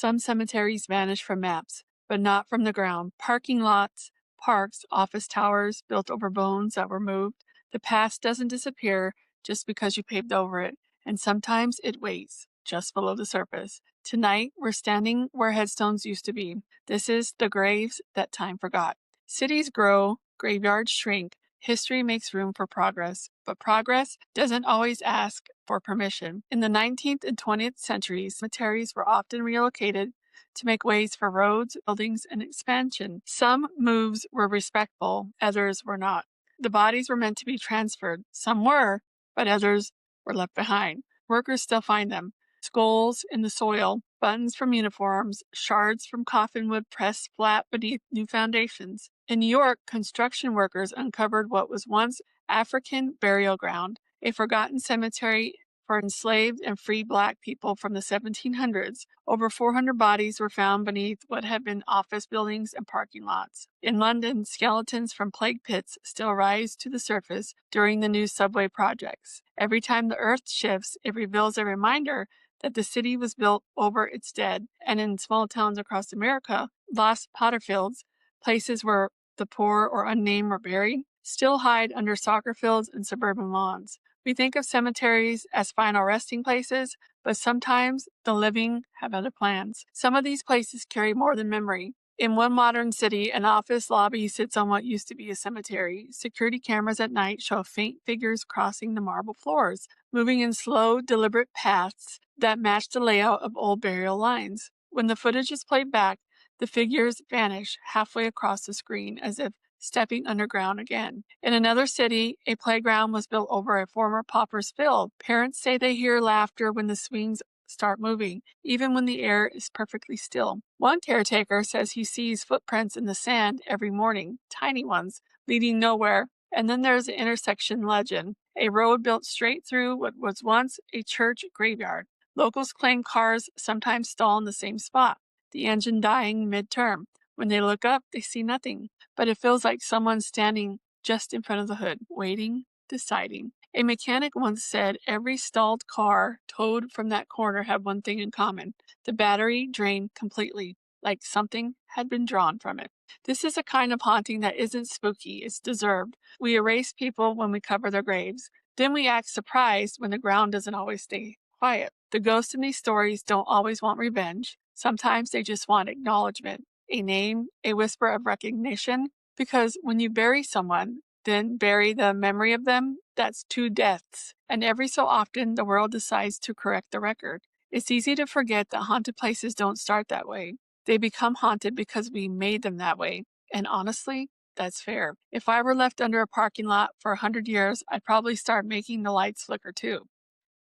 Some cemeteries vanish from maps, but not from the ground. Parking lots, parks, office towers built over bones that were moved. The past doesn't disappear just because you paved over it, and sometimes it waits just below the surface. Tonight, we're standing where headstones used to be. This is the graves that time forgot. Cities grow, graveyards shrink, history makes room for progress, but progress doesn't always ask for permission. In the 19th and 20th centuries, cemeteries were often relocated to make ways for roads, buildings, and expansion. Some moves were respectful, others were not. The bodies were meant to be transferred. Some were, but others were left behind. Workers still find them. Skulls in the soil, buttons from uniforms, shards from coffin wood pressed flat beneath new foundations. In New York, construction workers uncovered what was once African burial ground, a forgotten cemetery for enslaved and freed Black people from the 1700s. Over 400 bodies were found beneath what had been office buildings and parking lots. In London, skeletons from plague pits still rise to the surface during the new subway projects. Every time the earth shifts, it reveals a reminder that the city was built over its dead. And in small towns across America, lost potterfields, places where the poor or unnamed were buried, still hide under soccer fields and suburban lawns. We think of cemeteries as final resting places, but sometimes the living have other plans. Some of these places carry more than memory. In one modern city, an office lobby sits on what used to be a cemetery. Security cameras at night show faint figures crossing the marble floors, moving in slow, deliberate paths that match the layout of old burial lines. When the footage is played back, the figures vanish halfway across the screen as if stepping underground again. In another city, a playground was built over a former pauper's field. Parents say they hear laughter when the swings start moving, even when the air is perfectly still. One caretaker says he sees footprints in the sand every morning, tiny ones, leading nowhere. And then there's the intersection legend, a road built straight through what was once a church graveyard. Locals claim cars sometimes stall in the same spot, the engine dying mid-term. When they look up, they see nothing, but it feels like someone's standing just in front of the hood, waiting, deciding. A mechanic once said every stalled car towed from that corner had one thing in common. The battery drained completely, like something had been drawn from it. This is a kind of haunting that isn't spooky, it's deserved. We erase people when we cover their graves. Then we act surprised when the ground doesn't always stay quiet. The ghosts in these stories don't always want revenge. Sometimes they just want acknowledgement, a name, a whisper of recognition. Because when you bury someone, then bury the memory of them, that's two deaths. And every so often, the world decides to correct the record. It's easy to forget that haunted places don't start that way. They become haunted because we made them that way. And honestly, that's fair. If I were left under a parking lot for 100 years, I'd probably start making the lights flicker too.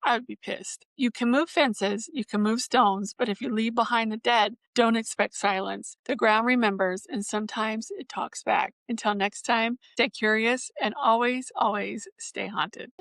I would be pissed. You can move fences, you can move stones, but if you leave behind the dead, don't expect silence. The ground remembers, and sometimes it talks back. Until next time, stay curious and always, always stay haunted.